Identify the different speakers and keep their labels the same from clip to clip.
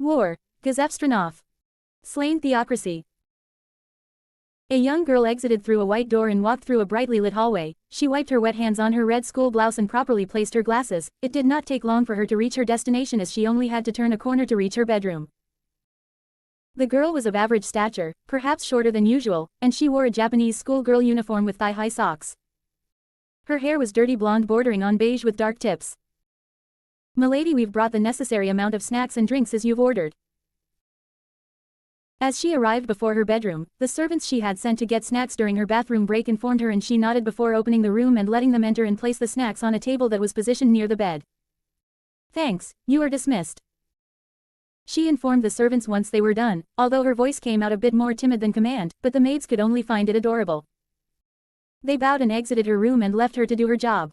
Speaker 1: War. Gazefstranov. Slain theocracy. A young girl exited through a white door and walked through a brightly lit hallway. She wiped her wet hands on her red school blouse and properly placed her glasses. It did not take long for her to reach her destination as she only had to turn a corner to reach her bedroom. The girl was of average stature, perhaps shorter than usual, and she wore a Japanese schoolgirl uniform with thigh-high socks. Her hair was dirty blonde bordering on beige with dark tips. "Milady, we've brought the necessary amount of snacks and drinks as you've ordered." As she arrived before her bedroom, the servants she had sent to get snacks during her bathroom break informed her, and she nodded before opening the room and letting them enter and place the snacks on a table that was positioned near the bed. "Thanks, you are dismissed," she informed the servants once they were done, although her voice came out a bit more timid than command, but the maids could only find it adorable. They bowed and exited her room and left her to do her job.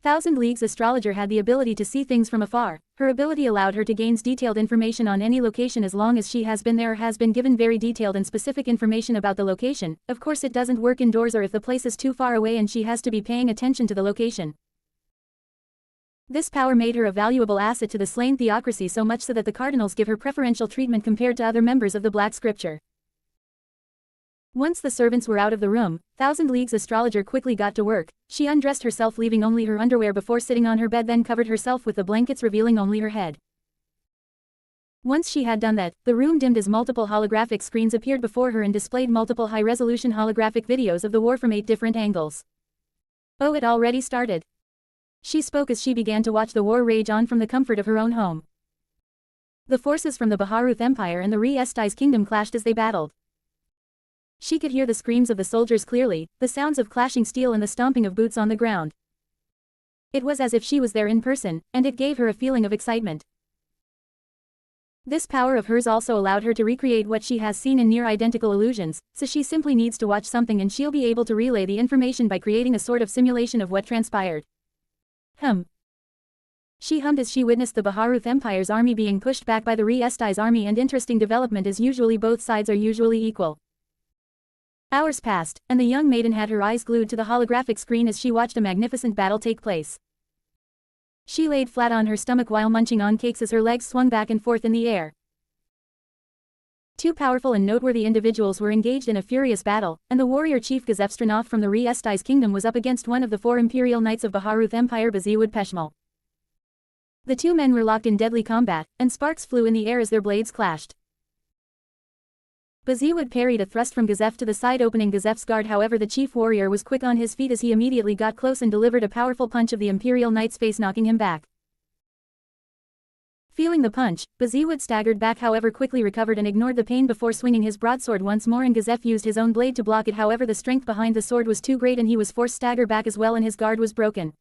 Speaker 1: Thousand Leagues Astrologer had the ability to see things from afar. Her ability allowed her to gain detailed information on any location as long as she has been there or has been given very detailed and specific information about the location. Of course, it doesn't work indoors or if the place is too far away and she has to be paying attention to the location. This power made her a valuable asset to the slain theocracy, so much so that the cardinals give her preferential treatment compared to other members of the Black Scripture. Once the servants were out of the room, Thousand Leagues Astrologer quickly got to work. She undressed herself, leaving only her underwear before sitting on her bed, then covered herself with the blankets, revealing only her head. Once she had done that, the room dimmed as multiple holographic screens appeared before her and displayed multiple high-resolution holographic videos of the war from 8 different angles. "Oh, it already started," she spoke as she began to watch the war rage on from the comfort of her own home. The forces from the Baharuth Empire and the Re-Estais Kingdom clashed as they battled. She could hear the screams of the soldiers clearly, the sounds of clashing steel and the stomping of boots on the ground. It was as if she was there in person, and it gave her a feeling of excitement. This power of hers also allowed her to recreate what she has seen in near-identical illusions, so she simply needs to watch something and she'll be able to relay the information by creating a sort of simulation of what transpired. She hummed as she witnessed the Baharuth Empire's army being pushed back by the Re-Estais army, and interesting development as usually both sides are usually equal. Hours passed, and the young maiden had her eyes glued to the holographic screen as she watched a magnificent battle take place. She laid flat on her stomach while munching on cakes as her legs swung back and forth in the air. Two powerful and noteworthy individuals were engaged in a furious battle, and the warrior chief Gazefstranov from the Re-Estais Kingdom was up against one of the 4 imperial knights of Baharuth Empire, Baziwood Peshmal. The two men were locked in deadly combat, and sparks flew in the air as their blades clashed. Baziwood parried a thrust from Gazef to the side, opening Gazef's guard. However, the chief warrior was quick on his feet as he immediately got close and delivered a powerful punch of the Imperial Knight's face, knocking him back. Feeling the punch, Baziwood staggered back, however quickly recovered and ignored the pain before swinging his broadsword once more, and Gazef used his own blade to block it. However, the strength behind the sword was too great and he was forced to stagger back as well, and his guard was broken.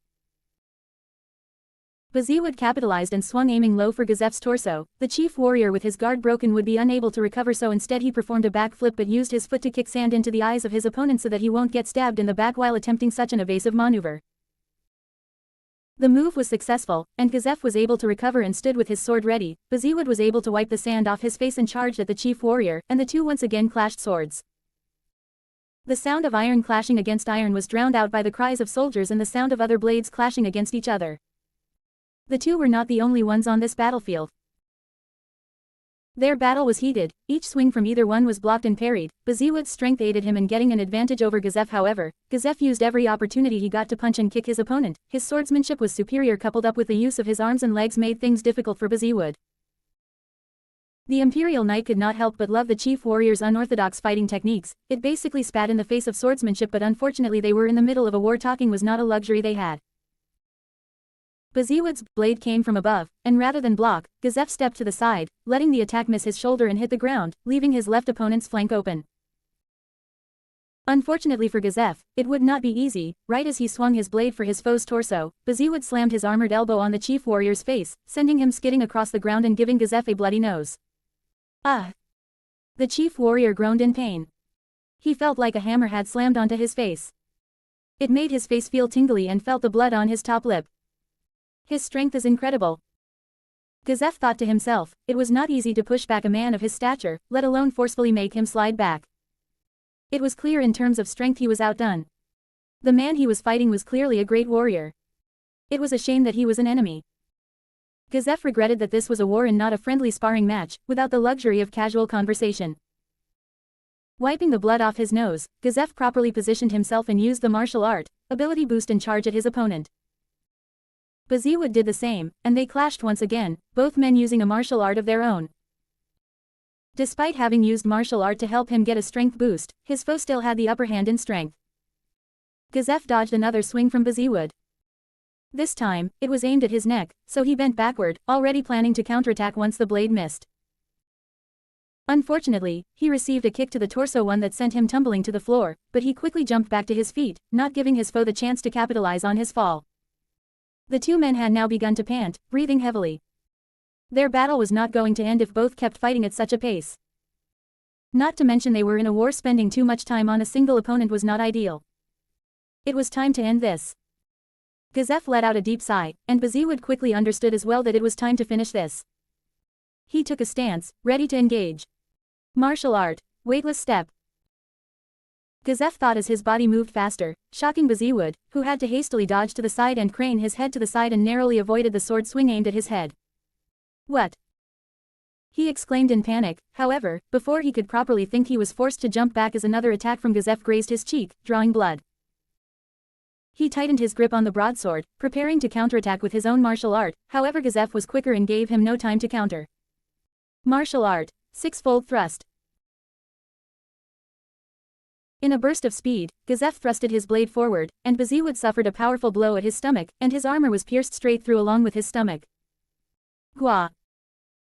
Speaker 1: Baziwood capitalized and swung, aiming low for Gazef's torso. The chief warrior with his guard broken would be unable to recover, so instead he performed a backflip but used his foot to kick sand into the eyes of his opponent so that he won't get stabbed in the back while attempting such an evasive maneuver. The move was successful, and Gazef was able to recover and stood with his sword ready. Baziwood was able to wipe the sand off his face and charged at the chief warrior, and the two once again clashed swords. The sound of iron clashing against iron was drowned out by the cries of soldiers and the sound of other blades clashing against each other. The two were not the only ones on this battlefield. Their battle was heated, each swing from either one was blocked and parried. Baziwood's strength aided him in getting an advantage over Gazef. However, Gazef used every opportunity he got to punch and kick his opponent. His swordsmanship was superior, coupled up with the use of his arms and legs made things difficult for Baziwood. The Imperial Knight could not help but love the chief warrior's unorthodox fighting techniques. It basically spat in the face of swordsmanship, but unfortunately they were in the middle of a war. Talking was not a luxury they had. Baziwood's blade came from above, and rather than block, Gazef stepped to the side, letting the attack miss his shoulder and hit the ground, leaving his left opponent's flank open. Unfortunately for Gazef, it would not be easy. Right as he swung his blade for his foe's torso, Baziwood slammed his armored elbow on the chief warrior's face, sending him skidding across the ground and giving Gazef a bloody nose. "Ah!" The chief warrior groaned in pain. He felt like a hammer had slammed onto his face. It made his face feel tingly and felt the blood on his top lip. His strength is incredible. Gazef thought to himself. It was not easy to push back a man of his stature, let alone forcefully make him slide back. It was clear in terms of strength he was outdone. The man he was fighting was clearly a great warrior. It was a shame that he was an enemy. Gazef regretted that this was a war and not a friendly sparring match, without the luxury of casual conversation. Wiping the blood off his nose, Gazef properly positioned himself and used the martial art ability boost and charge at his opponent. Beziwood did the same, and they clashed once again, both men using a martial art of their own. Despite having used martial art to help him get a strength boost, his foe still had the upper hand in strength. Gazef dodged another swing from Beziwood. This time, it was aimed at his neck, so he bent backward, already planning to counterattack once the blade missed. Unfortunately, he received a kick to the torso, one that sent him tumbling to the floor, but he quickly jumped back to his feet, not giving his foe the chance to capitalize on his fall. The two men had now begun to pant, breathing heavily. Their battle was not going to end if both kept fighting at such a pace. Not to mention they were in a war, spending too much time on a single opponent was not ideal. It was time to end this. Gazef let out a deep sigh, and Beziwood quickly understood as well that it was time to finish this. He took a stance, ready to engage. Martial art, weightless step. Gazef thought as his body moved faster, shocking Beziwood, who had to hastily dodge to the side and crane his head to the side and narrowly avoided the sword swing aimed at his head. What? He exclaimed in panic. However, before he could properly think, he was forced to jump back as another attack from Gazef grazed his cheek, drawing blood. He tightened his grip on the broadsword, preparing to counterattack with his own martial art, however Gazef was quicker and gave him no time to counter. Martial art, six-fold thrust. In a burst of speed, Gazef thrusted his blade forward, and Beziwood suffered a powerful blow at his stomach, and his armor was pierced straight through along with his stomach. Gwa!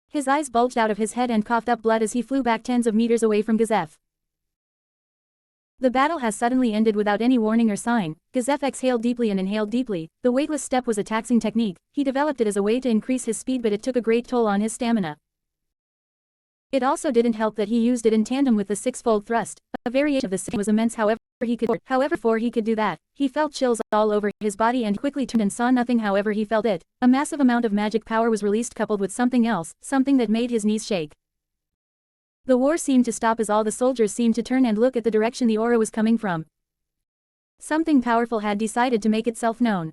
Speaker 1: His eyes bulged out of his head and coughed up blood as he flew back tens of meters away from Gazef. The battle has suddenly ended without any warning or sign. Gazef exhaled deeply and inhaled deeply. The weightless step was a taxing technique. He developed it as a way to increase his speed, but it took a great toll on his stamina. It also didn't help that he used it in tandem with the six-fold thrust. A variation of the same was immense. However, before he could do that, he felt chills all over his body and quickly turned and saw nothing. However, he felt it. A massive amount of magic power was released, coupled with something else, something that made his knees shake. The war seemed to stop as all the soldiers seemed to turn and look at the direction the aura was coming from. Something powerful had decided to make itself known.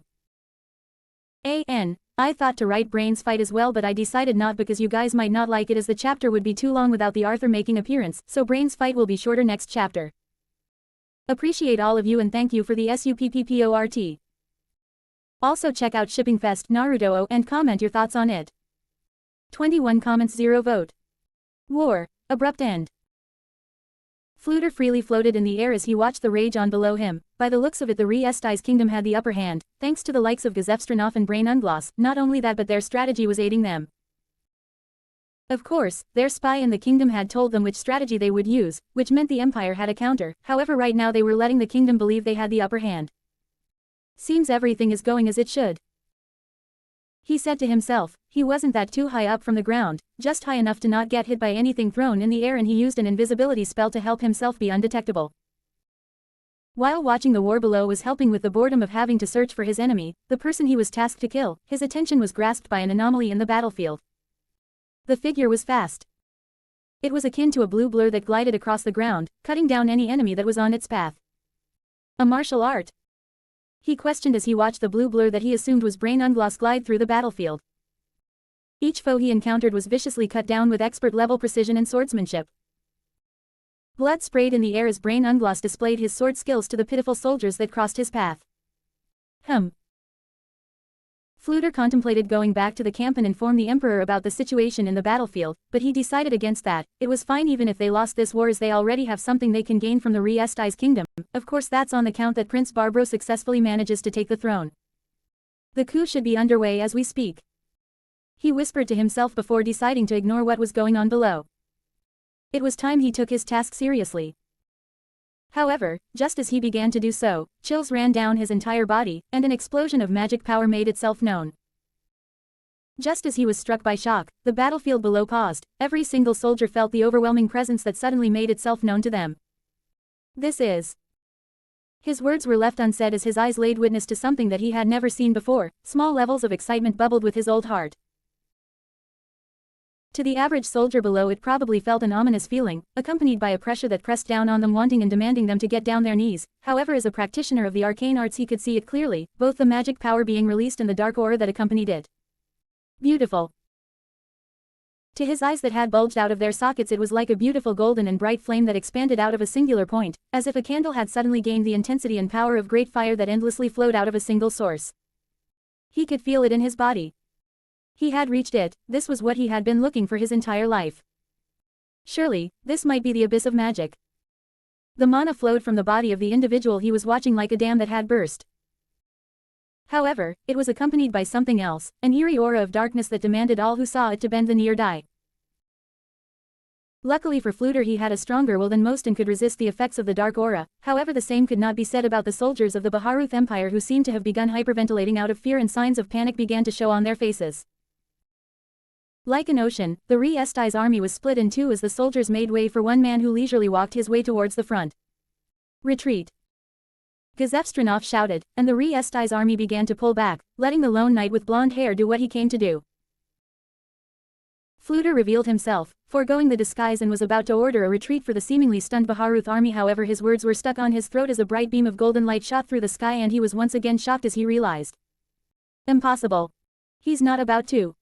Speaker 1: I thought to write Brains fight as well, but I decided not because you guys might not like it, as the chapter would be too long without the Arthur making appearance, so Brains fight will be shorter next chapter. Appreciate all of you and thank you for the support. Also check out Shipping Fest Naruto and comment your thoughts on it. 21 comments, 0 vote. War. Abrupt end. Fluter freely floated in the air as he watched the rage on below him. By the looks of it, the Re-Esti's kingdom had the upper hand, thanks to the likes of Gazef Stranoff and Brain Ungloss. Not only that, but their strategy was aiding them. Of course, their spy in the kingdom had told them which strategy they would use, which meant the Empire had a counter. However, right now they were letting the kingdom believe they had the upper hand. Seems everything is going as it should. He said to himself. He wasn't that too high up from the ground, just high enough to not get hit by anything thrown in the air, and he used an invisibility spell to help himself be undetectable. While watching the war below was helping with the boredom of having to search for his enemy, the person he was tasked to kill, his attention was grasped by an anomaly in the battlefield. The figure was fast. It was akin to a blue blur that glided across the ground, cutting down any enemy that was on its path. A martial art? He questioned as he watched the blue blur that he assumed was Brain Ungloss glide through the battlefield. Each foe he encountered was viciously cut down with expert-level precision and swordsmanship. Blood sprayed in the air as Brain Ungloss displayed his sword skills to the pitiful soldiers that crossed his path. Fluter contemplated going back to the camp and inform the Emperor about the situation in the battlefield, but he decided against that. It was fine even if they lost this war, as they already have something they can gain from the Re-Esti's kingdom. Of course, that's on the count that Prince Barbaro successfully manages to take the throne. The coup should be underway as we speak. He whispered to himself before deciding to ignore what was going on below. It was time he took his task seriously. However, just as he began to do so, chills ran down his entire body, and an explosion of magic power made itself known. Just as he was struck by shock, the battlefield below paused. Every single soldier felt the overwhelming presence that suddenly made itself known to them. This is... His words were left unsaid as his eyes laid witness to something that he had never seen before. Small levels of excitement bubbled with his old heart. To the average soldier below, it probably felt an ominous feeling, accompanied by a pressure that pressed down on them, wanting and demanding them to get down their knees. However, as a practitioner of the arcane arts, he could see it clearly, both the magic power being released and the dark aura that accompanied it. Beautiful. To his eyes that had bulged out of their sockets, it was like a beautiful golden and bright flame that expanded out of a singular point, as if a candle had suddenly gained the intensity and power of great fire that endlessly flowed out of a single source. He could feel it in his body. He had reached it. This was what he had been looking for his entire life. Surely, this might be the abyss of magic. The mana flowed from the body of the individual he was watching like a dam that had burst. However, it was accompanied by something else, an eerie aura of darkness that demanded all who saw it to bend the knee or die. Luckily for Fluter, he had a stronger will than most and could resist the effects of the dark aura. However, the same could not be said about the soldiers of the Baharuth Empire, who seemed to have begun hyperventilating out of fear, and signs of panic began to show on their faces. Like an ocean, the Re-Esti's army was split in two as the soldiers made way for one man who leisurely walked his way towards the front. Retreat! Gazefstranov shouted, and the Re-Esti's army began to pull back, letting the lone knight with blonde hair do what he came to do. Fluter revealed himself, foregoing the disguise, and was about to order a retreat for the seemingly stunned Baharuth army. However, his words were stuck on his throat as a bright beam of golden light shot through the sky, and he was once again shocked as he realized. Impossible. He's not about to.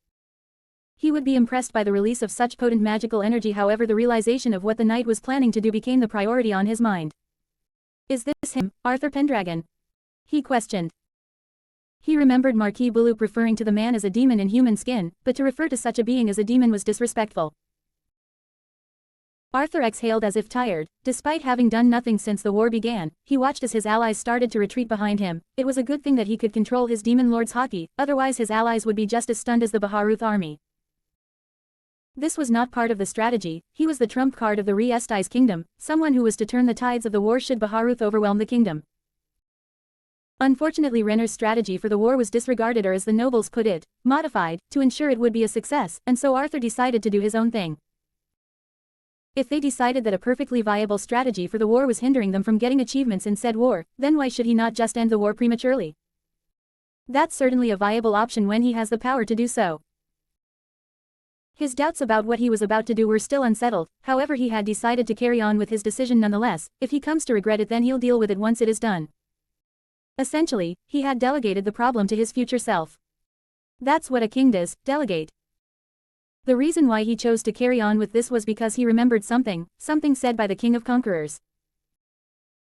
Speaker 1: He would be impressed by the release of such potent magical energy. However, the realization of what the knight was planning to do became the priority on his mind. Is this him, Arthur Pendragon? He questioned. He remembered Marquis Bulup referring to the man as a demon in human skin, but to refer to such a being as a demon was disrespectful. Arthur exhaled as if tired. Despite having done nothing since the war began, he watched as his allies started to retreat behind him. It was a good thing that he could control his demon lord's hockey, otherwise his allies would be just as stunned as the Baharuth army. This was not part of the strategy. He was the trump card of the Re-Esti's kingdom, someone who was to turn the tides of the war should Baharuth overwhelm the kingdom. Unfortunately, Renner's strategy for the war was disregarded, or as the nobles put it, modified, to ensure it would be a success, and so Arthur decided to do his own thing. If they decided that a perfectly viable strategy for the war was hindering them from getting achievements in said war, then why should he not just end the war prematurely? That's certainly a viable option when he has the power to do so. His doubts about what he was about to do were still unsettled. However, he had decided to carry on with his decision nonetheless. If he comes to regret it, then he'll deal with it once it is done. Essentially, he had delegated the problem to his future self. That's what a king does, delegate. The reason why he chose to carry on with this was because he remembered something said by the King of Conquerors.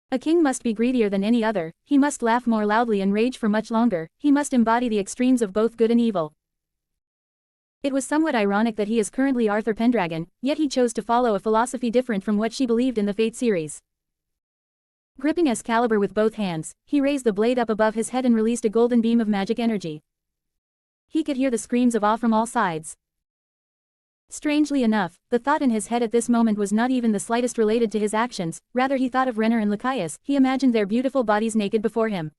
Speaker 1: A king must be greedier than any other, he must laugh more loudly and rage for much longer, he must embody the extremes of both good and evil. It was somewhat ironic that he is currently Arthur Pendragon, yet he chose to follow a philosophy different from what she believed in the Fate series. Gripping Excalibur with both hands, he raised the blade up above his head and released a golden beam of magic energy. He could hear the screams of awe from all sides. Strangely enough, the thought in his head at this moment was not even the slightest related to his actions, rather he thought of Renner and Lycius. He imagined their beautiful bodies naked before him.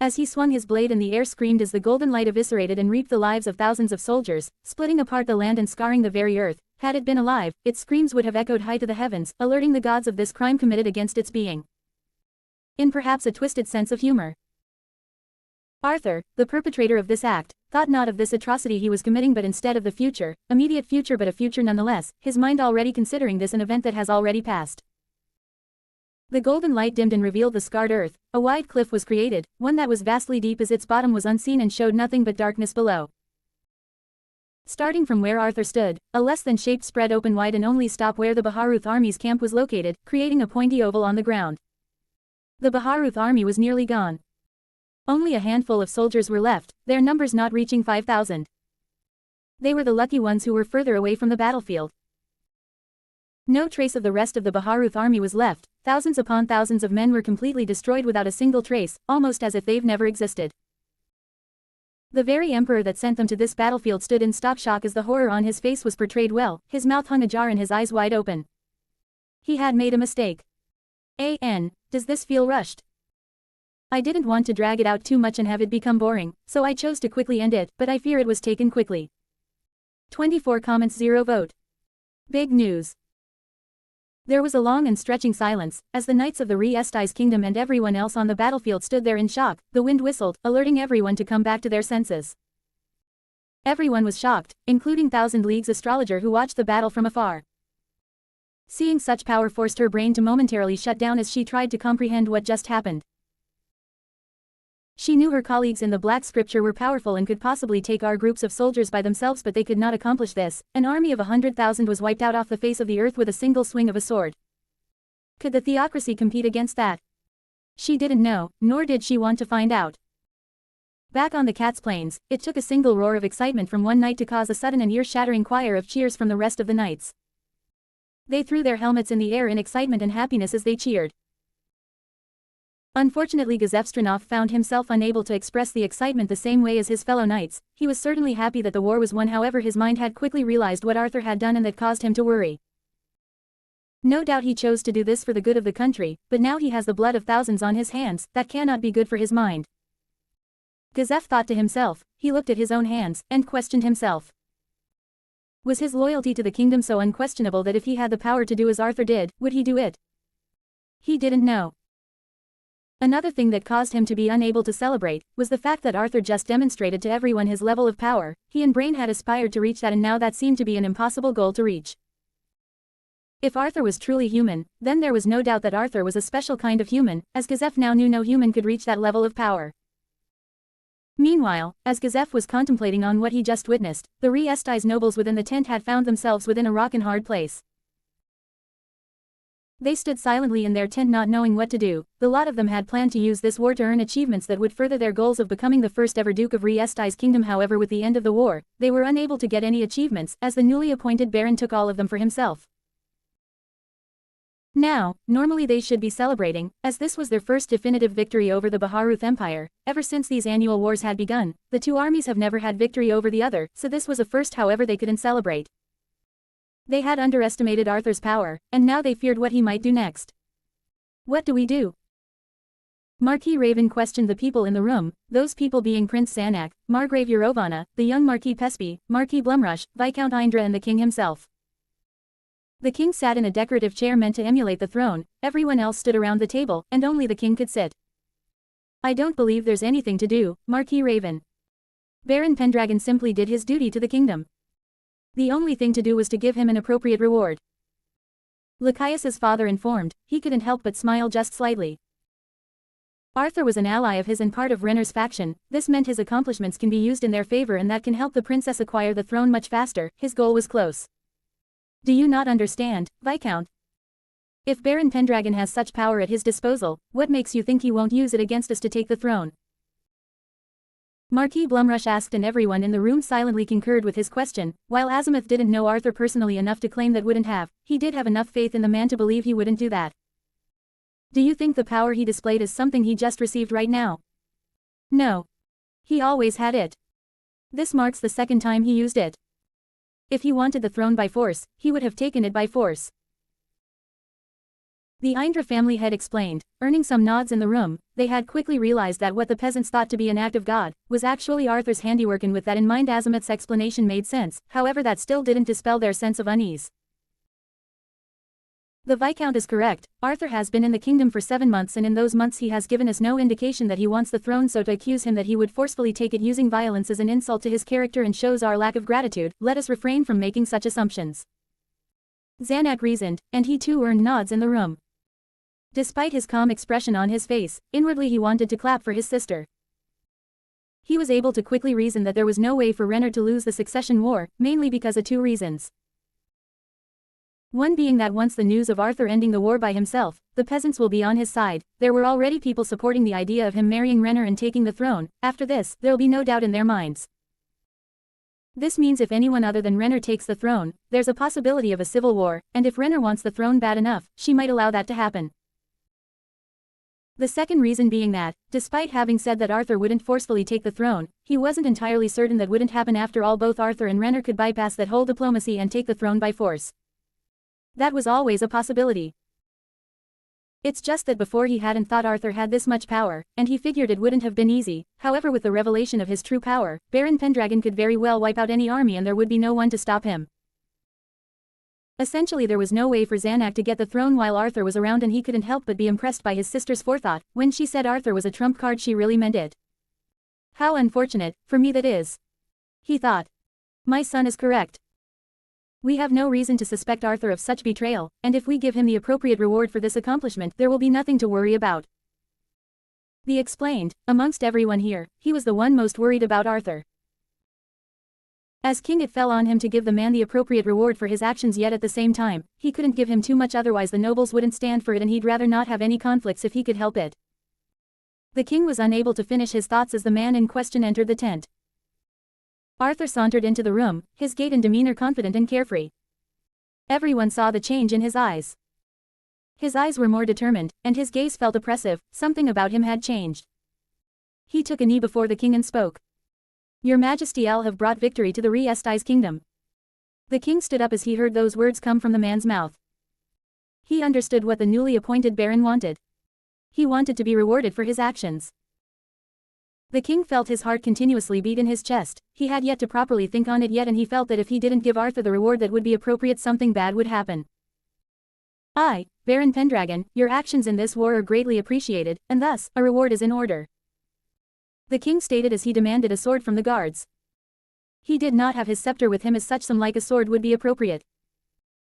Speaker 1: As he swung his blade and the air screamed as the golden light eviscerated and reaped the lives of thousands of soldiers, splitting apart the land and scarring the very earth. Had it been alive, its screams would have echoed high to the heavens, alerting the gods of this crime committed against its being. In perhaps a twisted sense of humor. Arthur, the perpetrator of this act, thought not of this atrocity he was committing but instead of the future, immediate future, but a future nonetheless, his mind already considering this an event that has already passed. The golden light dimmed and revealed the scarred earth. A wide cliff was created, one that was vastly deep as its bottom was unseen and showed nothing but darkness below. Starting from where Arthur stood, a less than shaped spread open wide and only stop where the Baharuth army's camp was located, creating a pointy oval on the ground. The Baharuth army was nearly gone. Only a handful of soldiers were left, their numbers not reaching 5,000. They were the lucky ones who were further away from the battlefield. No trace of the rest of the Baharuth army was left. Thousands upon thousands of men were completely destroyed without a single trace, almost as if they've never existed. The very emperor that sent them to this battlefield stood in stark shock as the horror on his face was portrayed well, his mouth hung ajar and his eyes wide open. He had made a mistake. Does this feel rushed? I didn't want to drag it out too much and have it become boring, so I chose to quickly end it, but I fear it was taken quickly. 24 comments 0 vote. Big news. There was a long and stretching silence, as the knights of the Re-Esti's kingdom and everyone else on the battlefield stood there in shock. The wind whistled, alerting everyone to come back to their senses. Everyone was shocked, including Thousand League's astrologer who watched the battle from afar. Seeing such power forced her brain to momentarily shut down as she tried to comprehend what just happened. She knew her colleagues in the Black Scripture were powerful and could possibly take our groups of soldiers by themselves, but they could not accomplish this. An army of 100,000 was wiped out off the face of the earth with a single swing of a sword. Could the theocracy compete against that? She didn't know, nor did she want to find out. Back on the Cat's Plains, it took a single roar of excitement from one knight to cause a sudden and ear-shattering choir of cheers from the rest of the knights. They threw their helmets in the air in excitement and happiness as they cheered. Unfortunately, Gazefstranov found himself unable to express the excitement the same way as his fellow knights. He was certainly happy that the war was won, however his mind had quickly realized what Arthur had done and that caused him to worry. No doubt he chose to do this for the good of the country, but now he has the blood of thousands on his hands. That cannot be good for his mind. Gazef thought to himself. He looked at his own hands, and questioned himself. Was his loyalty to the kingdom so unquestionable that if he had the power to do as Arthur did, would he do it? He didn't know. Another thing that caused him to be unable to celebrate was the fact that Arthur just demonstrated to everyone his level of power. He and Brain had aspired to reach that, and now that seemed to be an impossible goal to reach. If Arthur was truly human, then there was no doubt that Arthur was a special kind of human, as Gazef now knew no human could reach that level of power. Meanwhile, as Gazef was contemplating on what he just witnessed, the Re-Estais nobles within the tent had found themselves within a rock-and-hard place. They stood silently in their tent, not knowing what to do. The lot of them had planned to use this war to earn achievements that would further their goals of becoming the first ever Duke of Re-Estais kingdom. However, with the end of the war, they were unable to get any achievements, as the newly appointed Baron took all of them for himself. Now, normally they should be celebrating, as this was their first definitive victory over the Baharuth Empire. Ever since these annual wars had begun, the two armies have never had victory over the other, so this was a first. However, they couldn't celebrate. They had underestimated Arthur's power, and now they feared what he might do next. What do we do? Marquis Raven questioned the people in the room, those people being Prince Zanak, Margrave Eurovana, the young Marquis Pespi, Marquis Blumrush, Viscount Indra and the king himself. The king sat in a decorative chair meant to emulate the throne. Everyone else stood around the table, and only the king could sit. I don't believe there's anything to do, Marquis Raven. Baron Pendragon simply did his duty to the kingdom. The only thing to do was to give him an appropriate reward. Lachias's father informed. He couldn't help but smile just slightly. Arthur was an ally of his and part of Renner's faction. This meant his accomplishments can be used in their favor, and that can help the princess acquire the throne much faster. His goal was close. Do you not understand, Viscount? If Baron Pendragon has such power at his disposal, what makes you think he won't use it against us to take the throne? Marquis Blumrush asked, and everyone in the room silently concurred with his question. While Azimuth didn't know Arthur personally enough to claim that wouldn't have, he did have enough faith in the man to believe he wouldn't do that. Do you think the power he displayed is something he just received right now? No. He always had it. This marks the second time he used it. If he wanted the throne by force, he would have taken it by force. The Indra family had explained, earning some nods in the room. They had quickly realized that what the peasants thought to be an act of God was actually Arthur's handiwork, and with that in mind Azimuth's explanation made sense. However, that still didn't dispel their sense of unease. The Viscount is correct. Arthur has been in the kingdom for 7 months, and in those months he has given us no indication that he wants the throne, so to accuse him that he would forcefully take it using violence is an insult to his character and shows our lack of gratitude. Let us refrain from making such assumptions. Zanak reasoned, and he too earned nods in the room. Despite his calm expression on his face, inwardly he wanted to clap for his sister. He was able to quickly reason that there was no way for Renner to lose the succession war, mainly because of two reasons. One being that once the news of Arthur ending the war by himself, the peasants will be on his side. There were already people supporting the idea of him marrying Renner and taking the throne. After this, there'll be no doubt in their minds. This means if anyone other than Renner takes the throne, there's a possibility of a civil war, and if Renner wants the throne bad enough, she might allow that to happen. The second reason being that, despite having said that Arthur wouldn't forcefully take the throne, he wasn't entirely certain that wouldn't happen. After all, both Arthur and Renner could bypass that whole diplomacy and take the throne by force. That was always a possibility. It's just that before he hadn't thought Arthur had this much power, and he figured it wouldn't have been easy. However, with the revelation of his true power, Baron Pendragon could very well wipe out any army and there would be no one to stop him. Essentially, there was no way for Zanak to get the throne while Arthur was around, and he couldn't help but be impressed by his sister's forethought. When she said Arthur was a trump card, she really meant it. How unfortunate, for me that is. He thought. My son is correct. We have no reason to suspect Arthur of such betrayal, and if we give him the appropriate reward for this accomplishment, there will be nothing to worry about. The explained, amongst everyone here, he was the one most worried about Arthur. As king, it fell on him to give the man the appropriate reward for his actions, yet at the same time, he couldn't give him too much, otherwise the nobles wouldn't stand for it, and he'd rather not have any conflicts if he could help it. The king was unable to finish his thoughts as the man in question entered the tent. Arthur sauntered into the room, his gait and demeanor confident and carefree. Everyone saw the change in his eyes. His eyes were more determined, and his gaze felt oppressive. Something about him had changed. He took a knee before the king and spoke. Your Majesty, I'll have brought victory to the Ainz kingdom. The king stood up as he heard those words come from the man's mouth. He understood what the newly appointed baron wanted. He wanted to be rewarded for his actions. The king felt his heart continuously beat in his chest. He had yet to properly think on it yet, and he felt that if he didn't give Arthur the reward that would be appropriate, something bad would happen. Baron Pendragon, your actions in this war are greatly appreciated, and thus, a reward is in order. The king stated as he demanded a sword from the guards. He did not have his scepter with him, as such some like a sword would be appropriate.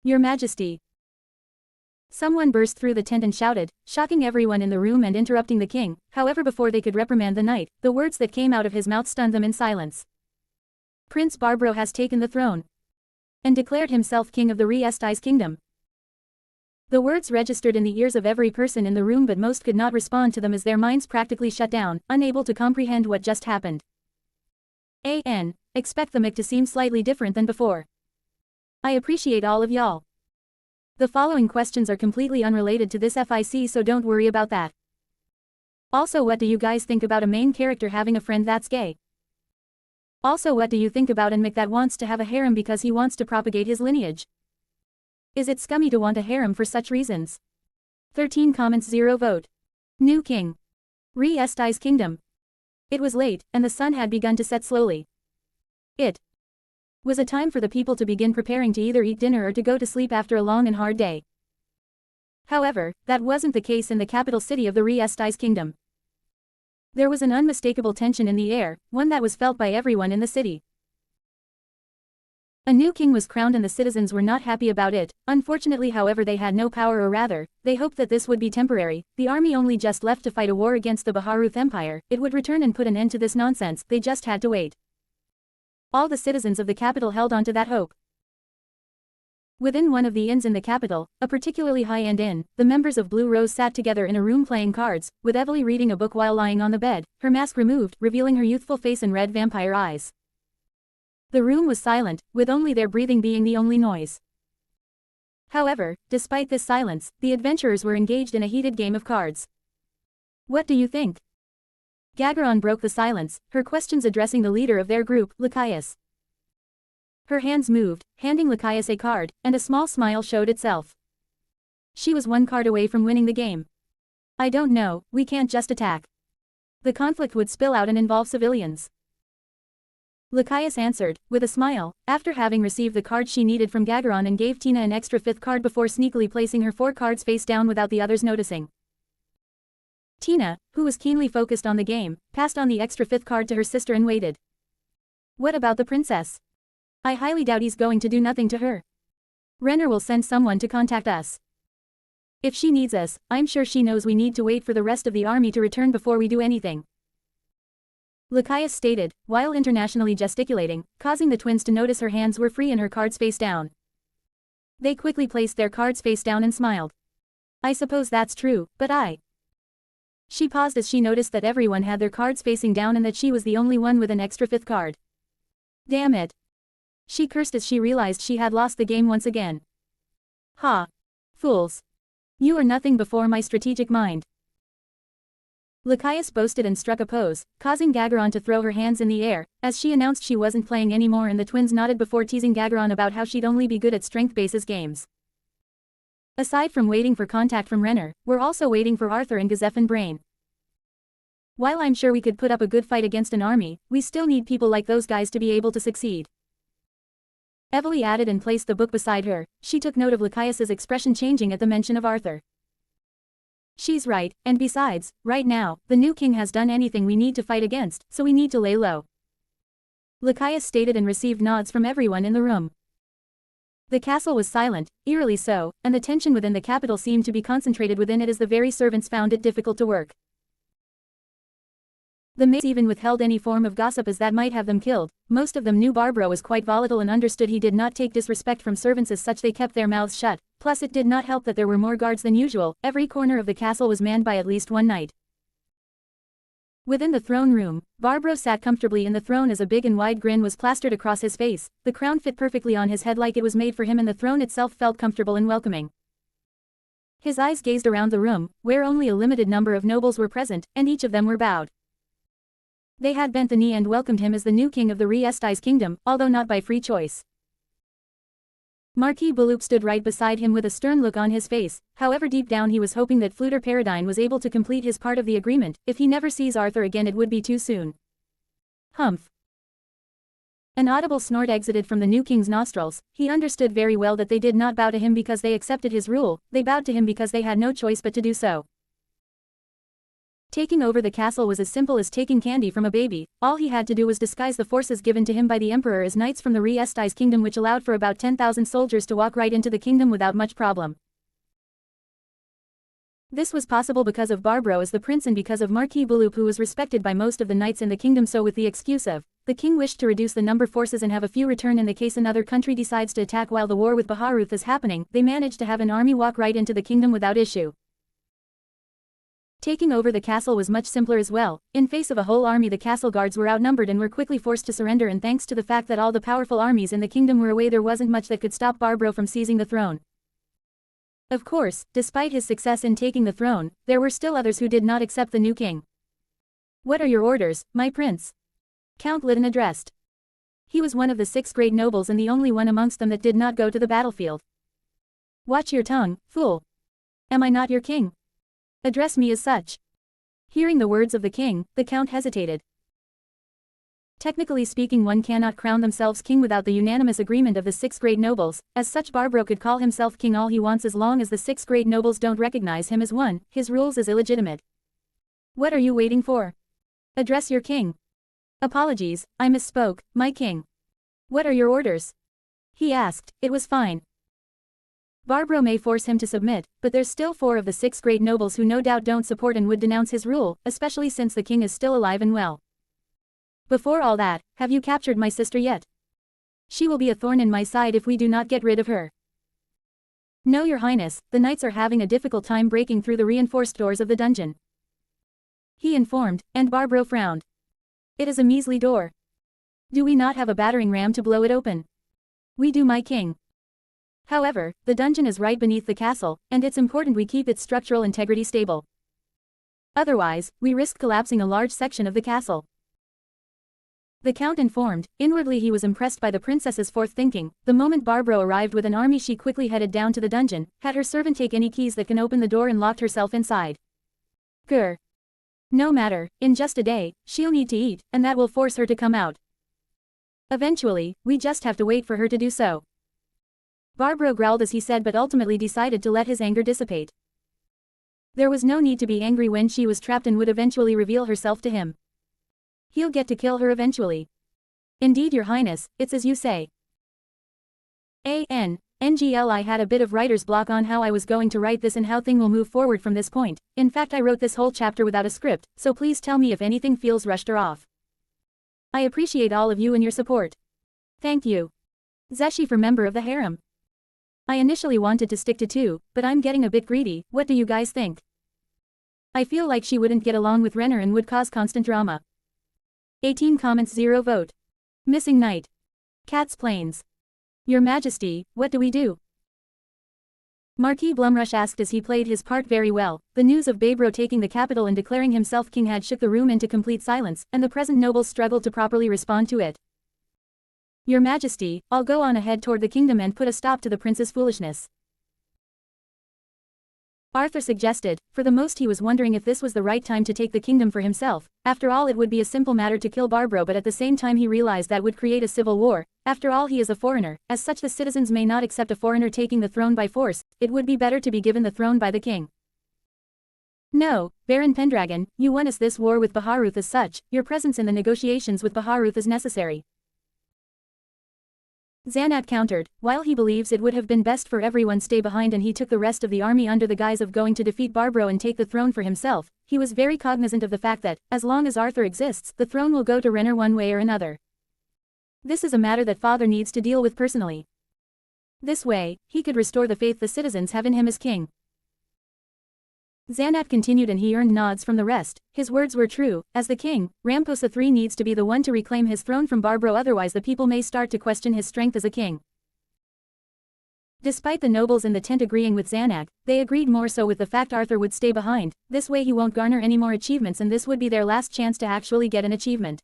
Speaker 1: Your Majesty. Someone burst through the tent and shouted, shocking everyone in the room and interrupting the king. However, before they could reprimand the knight, the words that came out of his mouth stunned them in silence. Prince Barbaro has taken the throne and declared himself king of the Ainz kingdom. The words registered in the ears of every person in the room, but most could not respond to them as their minds practically shut down, unable to comprehend what just happened. Expect the mic to seem slightly different than before. I appreciate all of y'all. The following questions are completely unrelated to this fic, so don't worry about that. Also, what do you guys think about a main character having a friend that's gay? Also, what do you think about an mic that wants to have a harem because he wants to propagate his lineage? Is it scummy to want a harem for such reasons? 13 comments, 0 vote. New king. Ainz kingdom. It was late, and the sun had begun to set slowly. It was a time for the people to begin preparing to either eat dinner or to go to sleep after a long and hard day. However, that wasn't the case in the capital city of the Ainz kingdom. There was an unmistakable tension in the air, one that was felt by everyone in the city. A new king was crowned and the citizens were not happy about it. Unfortunately, however, they had no power, or rather, they hoped that this would be temporary. The army only just left to fight a war against the Baharuth Empire. It would return and put an end to this nonsense. They just had to wait. All the citizens of the capital held on to that hope. Within one of the inns in the capital, a particularly high-end inn, the members of Blue Rose sat together in a room playing cards, with Evely reading a book while lying on the bed, her mask removed, revealing her youthful face and red vampire eyes. The room was silent, with only their breathing being the only noise. However, despite this silence, the adventurers were engaged in a heated game of cards. What do you think? Gagaron broke the silence, her questions addressing the leader of their group, Lycius. Her hands moved, handing Lycius a card, and a small smile showed itself. She was one card away from winning the game. I don't know, we can't just attack. The conflict would spill out and involve civilians. Lycius answered, with a smile, after having received the card she needed from Gagaron, and gave Tina an extra 5th card before sneakily placing her 4 cards face down without the others noticing. Tina, who was keenly focused on the game, passed on the extra 5th card to her sister and waited. What about the princess? I highly doubt he's going to do nothing to her. Renner will send someone to contact us. If she needs us, I'm sure she knows we need to wait for the rest of the army to return before we do anything. Lycius stated, while internationally gesticulating, causing the twins to notice her hands were free and her cards face down. They quickly placed their cards face down and smiled. I suppose that's true, but She paused as she noticed that everyone had their cards facing down and that she was the only one with an extra 5th card. Damn it. She cursed as she realized she had lost the game once again. Ha! Fools. You are nothing before my strategic mind. Lycius boasted and struck a pose, causing Gagaron to throw her hands in the air, as she announced she wasn't playing anymore, and the twins nodded before teasing Gagaron about how she'd only be good at strength-basis games. Aside from waiting for contact from Renner, we're also waiting for Arthur and Gazef and Brain. While I'm sure we could put up a good fight against an army, we still need people like those guys to be able to succeed. Evely added and placed the book beside her. She took note of Lycius's expression changing at the mention of Arthur. She's right, and besides, right now, the new king has done anything we need to fight against, so we need to lay low. Lycius stated and received nods from everyone in the room. The castle was silent, eerily so, and the tension within the capital seemed to be concentrated within it as the very servants found it difficult to work. The maids even withheld any form of gossip as that might have them killed. Most of them knew Barbro was quite volatile and understood he did not take disrespect from servants, as such they kept their mouths shut. Plus it did not help that there were more guards than usual. Every corner of the castle was manned by at least one knight. Within the throne room, Barbro sat comfortably in the throne as a big and wide grin was plastered across his face. The crown fit perfectly on his head like it was made for him, and the throne itself felt comfortable and welcoming. His eyes gazed around the room, where only a limited number of nobles were present, and each of them were bowed. They had bent the knee and welcomed him as the new king of the Yggdrassil kingdom, although not by free choice. Marquis Baloop stood right beside him with a stern look on his face. However, deep down he was hoping that Fluter Paradine was able to complete his part of the agreement. If he never sees Arthur again, it would be too soon. Humph. An audible snort exited from the new king's nostrils. He understood very well that they did not bow to him because they accepted his rule, they bowed to him because they had no choice but to do so. Taking over the castle was as simple as taking candy from a baby. All he had to do was disguise the forces given to him by the emperor as knights from the Yggdrassil kingdom, which allowed for about 10,000 soldiers to walk right into the kingdom without much problem. This was possible because of Barbro as the prince and because of Marquis Baloop, who was respected by most of the knights in the kingdom. So with the excuse of, the king wished to reduce the number forces and have a few return in the case another country decides to attack while the war with Baharuth is happening, they managed to have an army walk right into the kingdom without issue. Taking over the castle was much simpler as well. In face of a whole army, the castle guards were outnumbered and were quickly forced to surrender, and thanks to the fact that all the powerful armies in the kingdom were away, there wasn't much that could stop Barbro from seizing the throne. Of course, despite his success in taking the throne, there were still others who did not accept the new king. "What are your orders, my prince?" Count Lytton addressed. He was one of the 6 great nobles and the only one amongst them that did not go to the battlefield. "Watch your tongue, fool. Am I not your king? Address me as such." Hearing the words of the king, the count hesitated. Technically speaking, one cannot crown themselves king without the unanimous agreement of the 6 great nobles. As such, Barbro could call himself king all he wants as long as the 6 great nobles don't recognize him as one. His rules is illegitimate. "What are you waiting for? Address your king." "Apologies, I misspoke, my king." "What are your orders?" he asked. It was fine. Barbro may force him to submit, but there's still 4 of the 6 great nobles who no doubt don't support and would denounce his rule, especially since the king is still alive and well. "Before all that, have you captured my sister yet? She will be a thorn in my side if we do not get rid of her." "No, your highness, the knights are having a difficult time breaking through the reinforced doors of the dungeon," he informed, and Barbro frowned. "It is a measly door. Do we not have a battering ram to blow it open?" "We do, my king. However, the dungeon is right beneath the castle, and it's important we keep its structural integrity stable. Otherwise, we risk collapsing a large section of the castle." The count informed. Inwardly he was impressed by the princess's forth-thinking. The moment Barbro arrived with an army, she quickly headed down to the dungeon, had her servant take any keys that can open the door, and locked herself inside. Grr. No matter, in just a day, she'll need to eat, and that will force her to come out. Eventually, we just have to wait for her to do so. Barbro growled as he said, but ultimately decided to let his anger dissipate. There was no need to be angry when she was trapped and would eventually reveal herself to him. He'll get to kill her eventually. "Indeed, your highness, it's as you say." NGL, I had a bit of writer's block on how I was going to write this and how thing will move forward from this point. In fact, I wrote this whole chapter without a script, so please tell me if anything feels rushed or off. I appreciate all of you and your support. Thank you. Zeshi, for member of the harem. I initially wanted to stick to 2, but I'm getting a bit greedy. What do you guys think? I feel like she wouldn't get along with Renner and would cause constant drama. 18 comments, 0 vote. Missing knight. Cat's Plains. Your Majesty, what do we do? Marquis Blumrush asked as he played his part very well. The news of Barbro taking the capital and declaring himself king had shook the room into complete silence, and the present nobles struggled to properly respond to it. Your Majesty, I'll go on ahead toward the kingdom and put a stop to the prince's foolishness. Arthur suggested. For the most he was wondering if this was the right time to take the kingdom for himself. After all, it would be a simple matter to kill Barbro, but at the same time he realized that would create a civil war. After all, he is a foreigner. As such, the citizens may not accept a foreigner taking the throne by force. It would be better to be given the throne by the king. No, Baron Pendragon, you won us this war with Baharuth. As such, your presence in the negotiations with Baharuth is necessary. Xanat countered. While he believes it would have been best for everyone stay behind and he took the rest of the army under the guise of going to defeat Barbro and take the throne for himself, he was very cognizant of the fact that, as long as Arthur exists, the throne will go to Renner one way or another. This is a matter that father needs to deal with personally. This way, he could restore the faith the citizens have in him as king. Xanath continued, and he earned nods from the rest. His words were true. As the king, Ramposa III needs to be the one to reclaim his throne from Barbro, otherwise the people may start to question his strength as a king. Despite the nobles in the tent agreeing with Xanath, they agreed more so with the fact Arthur would stay behind. This way he won't garner any more achievements, and this would be their last chance to actually get an achievement.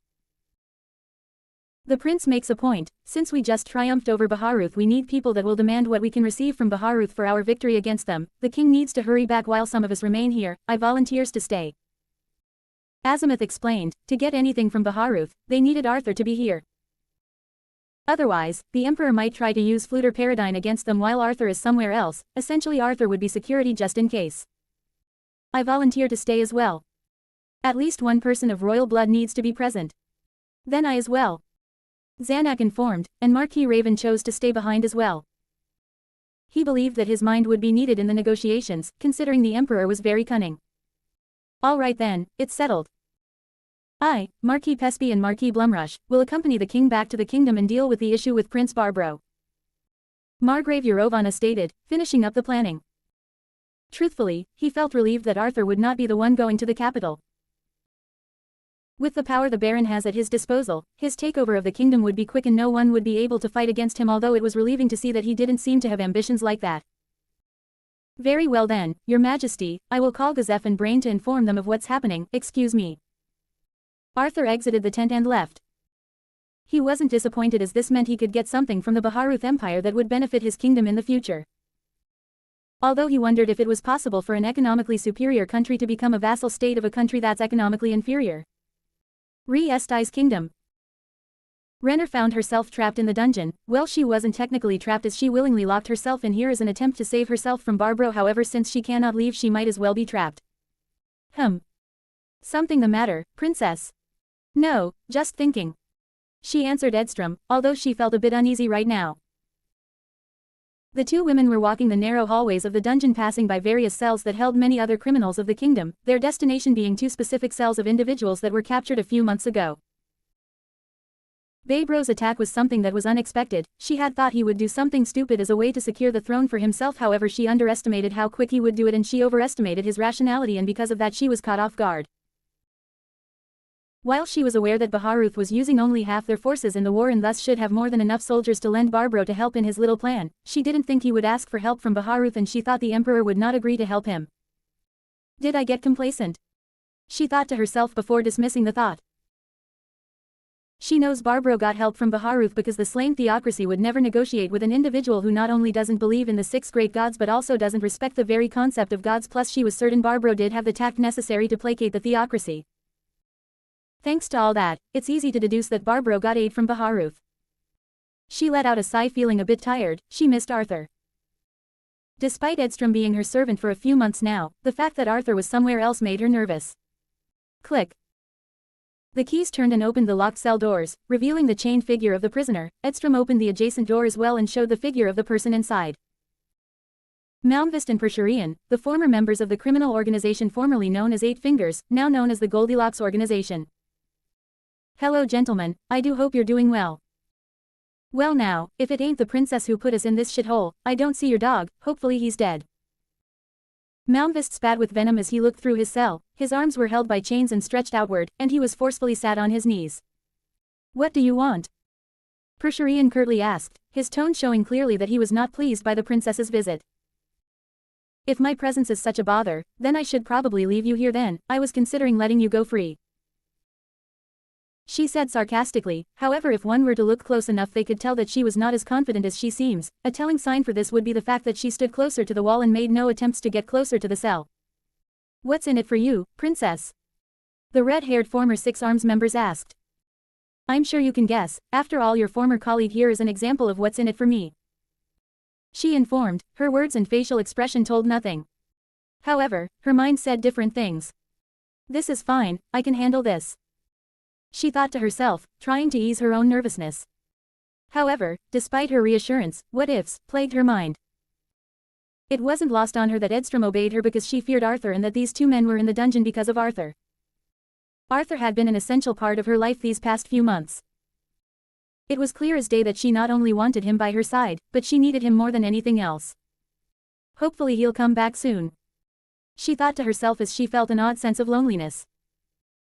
Speaker 1: The prince makes a point. Since we just triumphed over Baharuth, we need people that will demand what we can receive from Baharuth for our victory against them. The king needs to hurry back while some of us remain here. I volunteers to stay. Azimuth explained, to get anything from Baharuth, they needed Arthur to be here. Otherwise, the emperor might try to use Fluter Paradine against them while Arthur is somewhere else. Essentially Arthur would be security just in case. I volunteer to stay as well. At least one person of royal blood needs to be present. Then I as well. Xanath informed, and Marquis Raven chose to stay behind as well. He believed that his mind would be needed in the negotiations, considering the emperor was very cunning. All right then, it's settled. I, Marquis Pespi and Marquis Blumrush, will accompany the king back to the kingdom and deal with the issue with Prince Barbro. Margrave Eurovana stated, finishing up the planning. Truthfully, he felt relieved that Arthur would not be the one going to the capital. With the power the Baron has at his disposal, his takeover of the kingdom would be quick and no one would be able to fight against him, although it was relieving to see that he didn't seem to have ambitions like that. Very well then, Your Majesty, I will call Gazef and Brain to inform them of what's happening. Excuse me. Arthur exited the tent and left. He wasn't disappointed, as this meant he could get something from the Baharuth Empire that would benefit his kingdom in the future. Although he wondered if it was possible for an economically superior country to become a vassal state of a country that's economically inferior. Re-Esti's kingdom. Renner found herself trapped in the dungeon. Well, she wasn't technically trapped, as she willingly locked herself in here as an attempt to save herself from Barbro. However, since she cannot leave, she might as well be trapped. Something the matter, princess? No, just thinking. She answered Edstrom, although she felt a bit uneasy right now. The two women were walking the narrow hallways of the dungeon, passing by various cells that held many other criminals of the kingdom, their destination being two specific cells of individuals that were captured a few months ago. Babro's attack was something that was unexpected. She had thought he would do something stupid as a way to secure the throne for himself, however she underestimated how quick he would do it, and she overestimated his rationality, and because of that she was caught off guard. While she was aware that Baharuth was using only half their forces in the war and thus should have more than enough soldiers to lend Barbro to help in his little plan, she didn't think he would ask for help from Baharuth, and she thought the emperor would not agree to help him. Did I get complacent? She thought to herself before dismissing the thought. She knows Barbro got help from Baharuth because the slain theocracy would never negotiate with an individual who not only doesn't believe in the 6 great gods but also doesn't respect the very concept of gods, plus she was certain Barbro did have the tact necessary to placate the theocracy. Thanks to all that, it's easy to deduce that Barbro got aid from Baharuth. She let out a sigh, feeling a bit tired. She missed Arthur. Despite Edstrom being her servant for a few months now, the fact that Arthur was somewhere else made her nervous. Click. The keys turned and opened the locked cell doors, revealing the chained figure of the prisoner. Edstrom opened the adjacent door as well and showed the figure of the person inside. Malmvist and Pershurian, the former members of the criminal organization formerly known as 8 Fingers, now known as the Goldilocks Organization. Hello gentlemen, I do hope you're doing well. Well now, if it ain't the princess who put us in this shithole, I don't see your dog, hopefully he's dead. Malmvist spat with venom as he looked through his cell. His arms were held by chains and stretched outward, and he was forcefully sat on his knees. What do you want? Pershurian curtly asked, his tone showing clearly that he was not pleased by the princess's visit. If my presence is such a bother, then I should probably leave you here then. I was considering letting you go free. She said sarcastically. However, if one were to look close enough they could tell that she was not as confident as she seems. A telling sign for this would be the fact that she stood closer to the wall and made no attempts to get closer to the cell. What's in it for you, princess? The red-haired former 6 Arms members asked. I'm sure you can guess. After all, your former colleague here is an example of what's in it for me. She informed. Her words and facial expression told nothing. However, her mind said different things. This is fine, I can handle this. She thought to herself, trying to ease her own nervousness. However, despite her reassurance, what-ifs plagued her mind. It wasn't lost on her that Edstrom obeyed her because she feared Arthur and that these two men were in the dungeon because of Arthur. Arthur had been an essential part of her life these past few months. It was clear as day that she not only wanted him by her side, but she needed him more than anything else. Hopefully he'll come back soon. She thought to herself as she felt an odd sense of loneliness.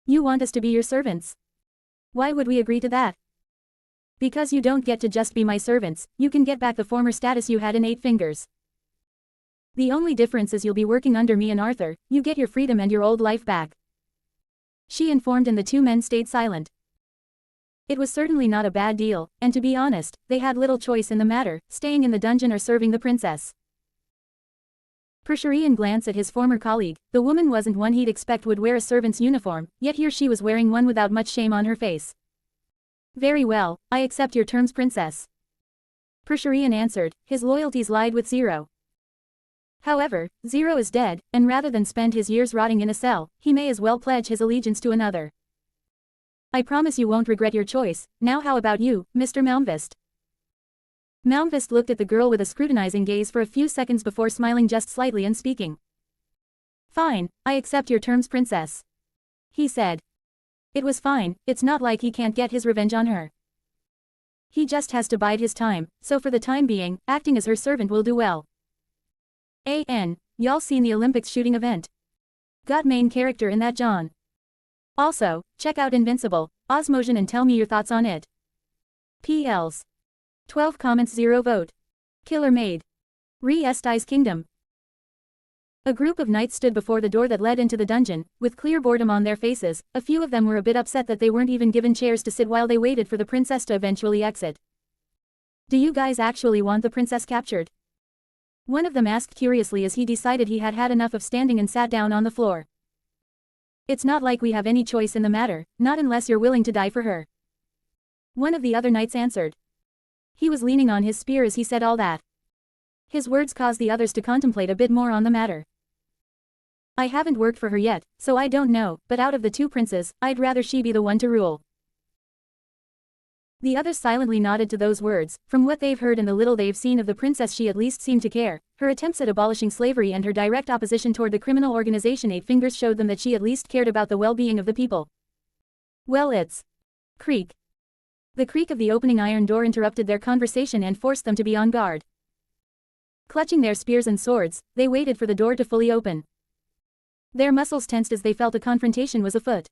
Speaker 1: You want us to be your servants? Why would we agree to that? Because you don't get to just be my servants, you can get back the former status you had in 8 Fingers. The only difference is you'll be working under me and Arthur, you get your freedom and your old life back. She informed and the two men stayed silent. It was certainly not a bad deal, and to be honest, they had little choice in the matter, staying in the dungeon or serving the princess. Persherian glanced at his former colleague. The woman wasn't one he'd expect would wear a servant's uniform, yet here she was wearing one without much shame on her face. Very well, I accept your terms, princess. Persherian answered, his loyalties lied with Zero. However, Zero is dead, and rather than spend his years rotting in a cell, he may as well pledge his allegiance to another. I promise you won't regret your choice. Now how about you, Mr. Malmvist? Malmvist looked at the girl with a scrutinizing gaze for a few seconds before smiling just slightly and speaking. Fine, I accept your terms, princess. He said. It was fine, it's not like he can't get his revenge on her. He just has to bide his time, so for the time being, acting as her servant will do well. Y'all seen the Olympics shooting event? Got main character in that John. Also, check out Invincible, Osmosion and tell me your thoughts on it. PLs. 12 comments 0 vote. Killer Maid. Re-Esti's Kingdom. A group of knights stood before the door that led into the dungeon, with clear boredom on their faces. A few of them were a bit upset that they weren't even given chairs to sit while they waited for the princess to eventually exit. Do you guys actually want the princess captured? One of them asked curiously as he decided he had had enough of standing and sat down on the floor. It's not like we have any choice in the matter, not unless you're willing to die for her. One of the other knights answered. He was leaning on his spear as he said all that. His words caused the others to contemplate a bit more on the matter. I haven't worked for her yet, so I don't know, but out of the two princes, I'd rather she be the one to rule. The others silently nodded to those words. From what they've heard and the little they've seen of the princess, she at least seemed to care. Her attempts at abolishing slavery and her direct opposition toward the criminal organization 8 Fingers showed them that she at least cared about the well-being of the people. Well, it's creak. The creak of the opening iron door interrupted their conversation and forced them to be on guard. Clutching their spears and swords, they waited for the door to fully open. Their muscles tensed as they felt a confrontation was afoot.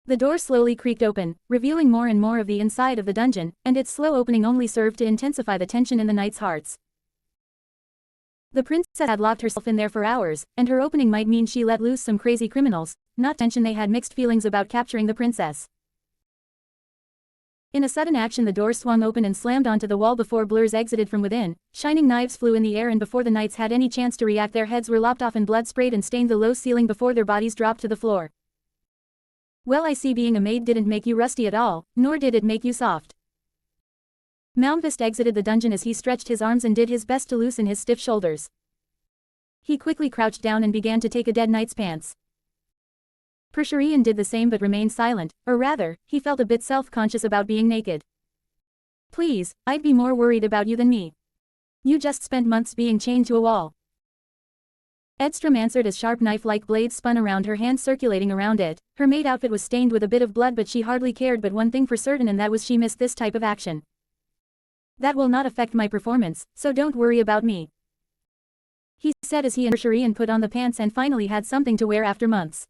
Speaker 1: The door slowly creaked open, revealing more and more of the inside of the dungeon, and its slow opening only served to intensify the tension in the knights' hearts. The princess had locked herself in there for hours, and her opening might mean she let loose some crazy criminals, not to mention they had mixed feelings about capturing the princess. In a sudden action the door swung open and slammed onto the wall before blurs exited from within. Shining knives flew in the air and before the knights had any chance to react their heads were lopped off and blood sprayed and stained the low ceiling before their bodies dropped to the floor. Well, I see being a maid didn't make you rusty at all, nor did it make you soft. Malmvist exited the dungeon as he stretched his arms and did his best to loosen his stiff shoulders. He quickly crouched down and began to take a dead knight's pants. Persherian did the same but remained silent, or rather, he felt a bit self-conscious about being naked. Please, I'd be more worried about you than me. You just spent months being chained to a wall. Edstrom answered as sharp knife-like blades spun around her hand circulating around it. Her maid outfit was stained with a bit of blood but she hardly cared but one thing for certain and that was she missed this type of action. That will not affect my performance, so don't worry about me. He said as he and Persherian put on the pants and finally had something to wear after months.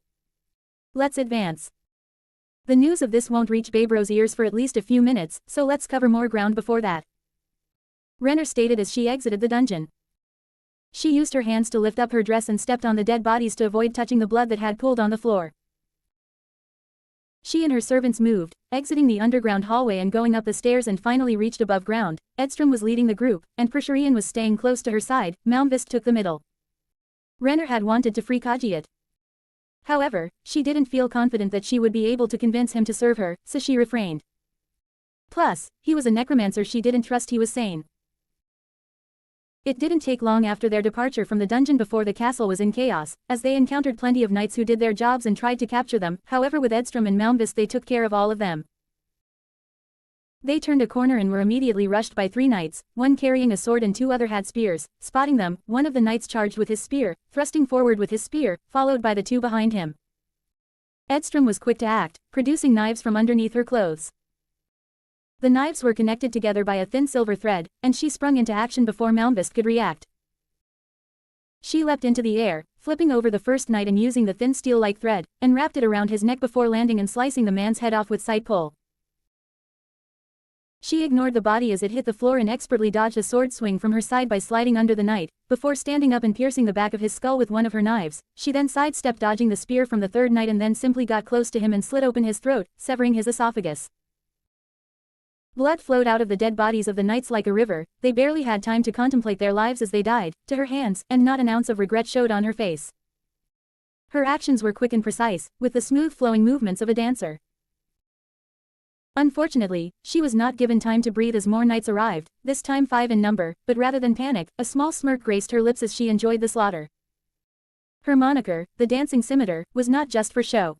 Speaker 1: Let's advance. The news of this won't reach Babro's ears for at least a few minutes, so let's cover more ground before that. Renner stated as she exited the dungeon. She used her hands to lift up her dress and stepped on the dead bodies to avoid touching the blood that had pooled on the floor. She and her servants moved, exiting the underground hallway and going up the stairs and finally reached above ground. Edstrom was leading the group, and Persherian was staying close to her side. Malmvist took the middle. Renner had wanted to free Kajiat. However, she didn't feel confident that she would be able to convince him to serve her, so she refrained. Plus, he was a necromancer, she didn't trust he was sane. It didn't take long after their departure from the dungeon before the castle was in chaos, as they encountered plenty of knights who did their jobs and tried to capture them. However, with Edstrom and Malmvist they took care of all of them. They turned a corner and were immediately rushed by 3 knights, one carrying a sword and 2 others had spears. Spotting them, one of the knights charged with his spear, thrusting forward with his spear, followed by the 2 behind him. Edstrom was quick to act, producing knives from underneath her clothes. The knives were connected together by a thin silver thread, and she sprung into action before Malmvest could react. She leapt into the air, flipping over the first knight and using the thin steel-like thread, and wrapped it around his neck before landing and slicing the man's head off with side pull. She ignored the body as it hit the floor and expertly dodged a sword swing from her side by sliding under the knight, before standing up and piercing the back of his skull with one of her knives. She then sidestepped dodging the spear from the third knight and then simply got close to him and slit open his throat, severing his esophagus. Blood flowed out of the dead bodies of the knights like a river. They barely had time to contemplate their lives as they died, to her hands, and not an ounce of regret showed on her face. Her actions were quick and precise, with the smooth flowing movements of a dancer. Unfortunately, she was not given time to breathe as more knights arrived, this time 5 in number, but rather than panic, a small smirk graced her lips as she enjoyed the slaughter. Her moniker, the Dancing Scimitar, was not just for show.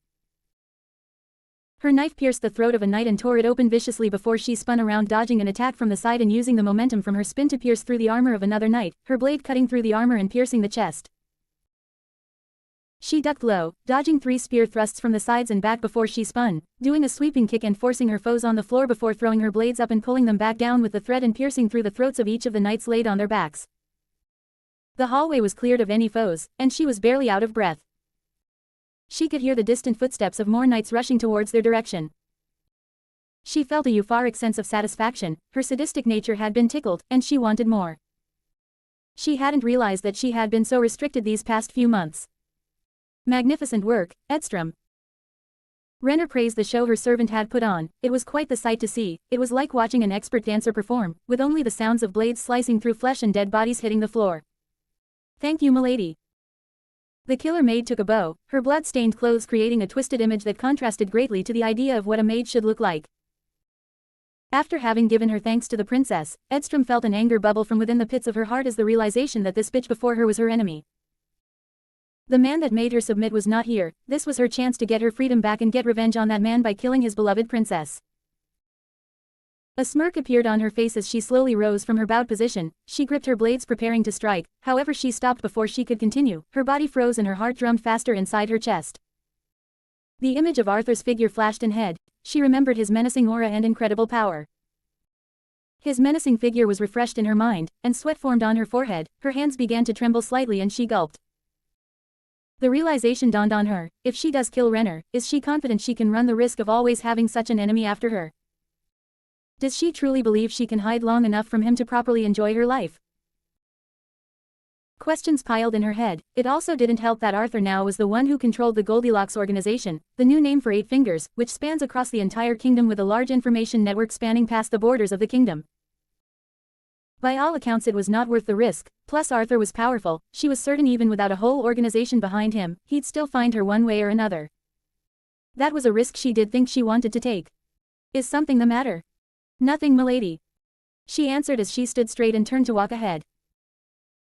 Speaker 1: Her knife pierced the throat of a knight and tore it open viciously before she spun around, dodging an attack from the side and using the momentum from her spin to pierce through the armor of another knight, her blade cutting through the armor and piercing the chest. She ducked low, dodging 3 spear thrusts from the sides and back before she spun, doing a sweeping kick and forcing her foes on the floor before throwing her blades up and pulling them back down with the thread and piercing through the throats of each of the knights laid on their backs. The hallway was cleared of any foes, and she was barely out of breath. She could hear the distant footsteps of more knights rushing towards their direction. She felt a euphoric sense of satisfaction. Her sadistic nature had been tickled, and she wanted more. She hadn't realized that she had been so restricted these past few months. Magnificent work, Edstrom. Renner praised the show her servant had put on. It was quite the sight to see. It was like watching an expert dancer perform, with only the sounds of blades slicing through flesh and dead bodies hitting the floor. Thank you, milady. The killer maid took a bow, her blood-stained clothes creating a twisted image that contrasted greatly to the idea of what a maid should look like. After having given her thanks to the princess, Edstrom felt an anger bubble from within the pits of her heart as the realization that this bitch before her was her enemy. The man that made her submit was not here. This was her chance to get her freedom back and get revenge on that man by killing his beloved princess. A smirk appeared on her face as she slowly rose from her bowed position. She gripped her blades preparing to strike, however she stopped before she could continue. Her body froze and her heart drummed faster inside her chest. The image of Arthur's figure flashed in head. She remembered his menacing aura and incredible power. His menacing figure was refreshed in her mind, and sweat formed on her forehead. Her hands began to tremble slightly and she gulped. The realization dawned on her: if she does kill Renner, is she confident she can run the risk of always having such an enemy after her? Does she truly believe she can hide long enough from him to properly enjoy her life? Questions piled in her head. It also didn't help that Arthur now was the one who controlled the Goldilocks organization, the new name for 8 Fingers, which spans across the entire kingdom with a large information network spanning past the borders of the kingdom. By all accounts it was not worth the risk, plus Arthur was powerful. She was certain even without a whole organization behind him, he'd still find her one way or another. That was a risk she did think she wanted to take. Is something the matter? Nothing, milady. She answered as she stood straight and turned to walk ahead.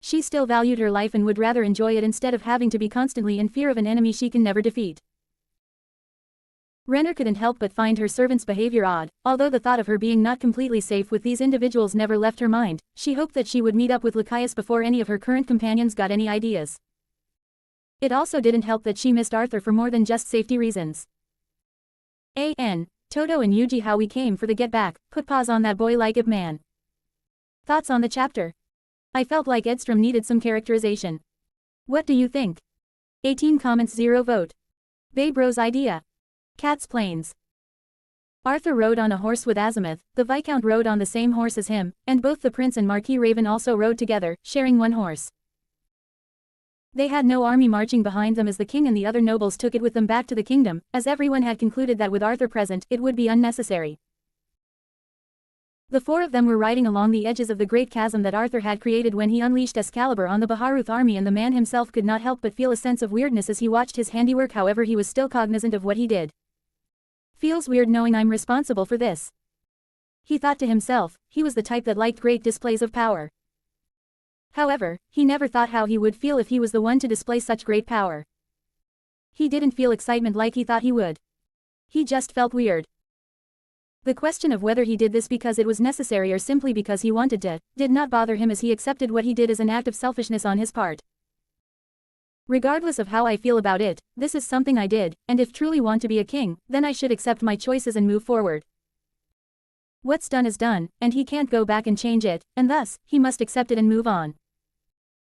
Speaker 1: She still valued her life and would rather enjoy it instead of having to be constantly in fear of an enemy she can never defeat. Renner couldn't help but find her servant's behavior odd, although the thought of her being not completely safe with these individuals never left her mind. She hoped that she would meet up with Lycius before any of her current companions got any ideas. It also didn't help that she missed Arthur for more than just safety reasons. Toto and Yuji, how we came for the get back, put pause on that boy like Ip man. Thoughts on the chapter? I felt like Edstrom needed some characterization. What do you think? 18 comments 0 vote. Babe Rose idea. Cat's Plains. Arthur rode on a horse with Azimuth, the Viscount rode on the same horse as him, and both the Prince and Marquis Raven also rode together, sharing one horse. They had no army marching behind them as the king and the other nobles took it with them back to the kingdom, as everyone had concluded that with Arthur present, it would be unnecessary. The 4 of them were riding along the edges of the great chasm that Arthur had created when he unleashed Excalibur on the Baharuth army, and the man himself could not help but feel a sense of weirdness as he watched his handiwork. However, he was still cognizant of what he did. Feels weird knowing I'm responsible for this. He thought to himself. He was the type that liked great displays of power. However, he never thought how he would feel if he was the one to display such great power. He didn't feel excitement like he thought he would. He just felt weird. The question of whether he did this because it was necessary or simply because he wanted to, did not bother him as he accepted what he did as an act of selfishness on his part. Regardless of how I feel about it, this is something I did, and if truly want to be a king, then I should accept my choices and move forward. What's done is done, and he can't go back and change it, and thus, he must accept it and move on.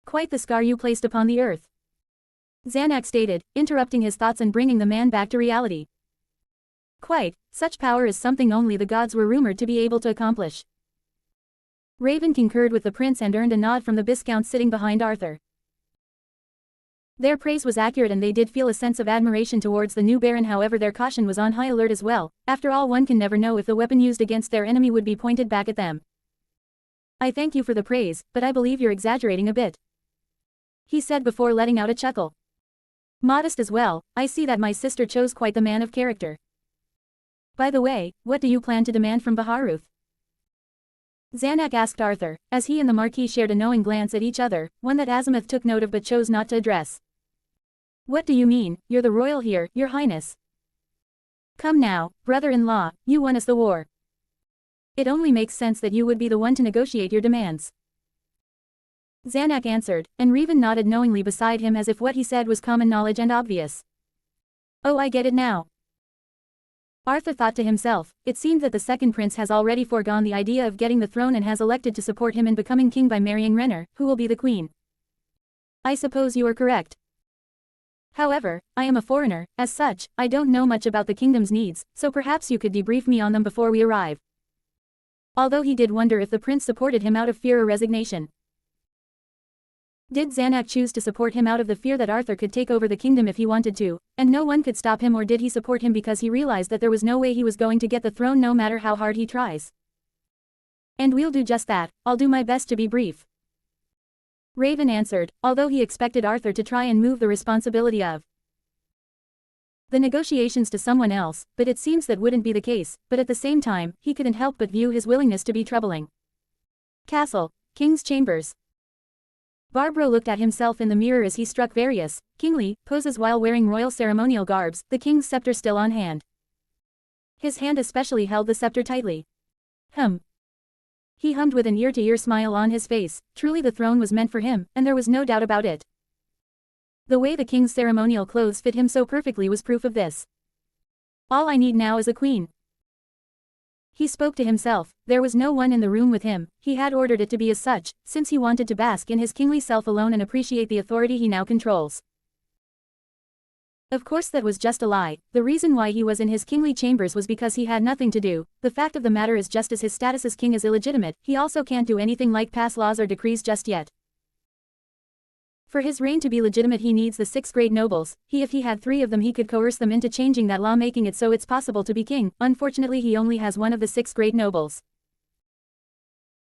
Speaker 1: Quite the scar you placed upon the earth. Nazzarick stated, interrupting his thoughts and bringing the man back to reality. Quite, such power is something only the gods were rumored to be able to accomplish. Raven concurred with the prince and earned a nod from the Viscounts sitting behind Arthur. Their praise was accurate and they did feel a sense of admiration towards the new Baron, however their caution was on high alert as well. After all, one can never know if the weapon used against their enemy would be pointed back at them. I thank you for the praise, but I believe you're exaggerating a bit, he said before letting out a chuckle. Modest as well, I see that my sister chose quite the man of character. By the way, what do you plan to demand from Baharuth? Nazzarick asked Arthur, as he and the Marquis shared a knowing glance at each other, one that Azimuth took note of but chose not to address. What do you mean? You're the royal here, your highness. Come now, brother-in-law, you won us the war. It only makes sense that you would be the one to negotiate your demands. Nazzarick answered, and Raven nodded knowingly beside him as if what he said was common knowledge and obvious. Oh, I get it now. Arthur thought to himself, it seemed that the second prince has already foregone the idea of getting the throne and has elected to support him in becoming king by marrying Renner, who will be the queen. I suppose you are correct. However, I am a foreigner, as such, I don't know much about the kingdom's needs, so perhaps you could debrief me on them before we arrive. Although he did wonder if the prince supported him out of fear or resignation. Did Nazzarick choose to support him out of the fear that Arthur could take over the kingdom if he wanted to, and no one could stop him, or did he support him because he realized that there was no way he was going to get the throne no matter how hard he tries? And we'll do just that, I'll do my best to be brief. Raven answered, although he expected Arthur to try and move the responsibility of the negotiations to someone else, but it seems that wouldn't be the case, but at the same time, he couldn't help but view his willingness to be troubling. Castle, King's Chambers. Barbro looked at himself in the mirror as he struck various, kingly, poses while wearing royal ceremonial garbs, the king's scepter still on hand. His hand especially held the scepter tightly. He hummed with an ear-to-ear smile on his face, truly the throne was meant for him, and there was no doubt about it. The way the king's ceremonial clothes fit him so perfectly was proof of this. All I need now is a queen. He spoke to himself, there was no one in the room with him, he had ordered it to be as such, since he wanted to bask in his kingly self alone and appreciate the authority he now controls. Of course that was just a lie, the reason why he was in his kingly chambers was because he had nothing to do. The fact of the matter is, just as his status as king is illegitimate, he also can't do anything like pass laws or decrees just yet. For his reign to be legitimate he needs the 6 great nobles, if he had 3 of them he could coerce them into changing that law, making it so it's possible to be king. Unfortunately he only has one of the 6 great nobles.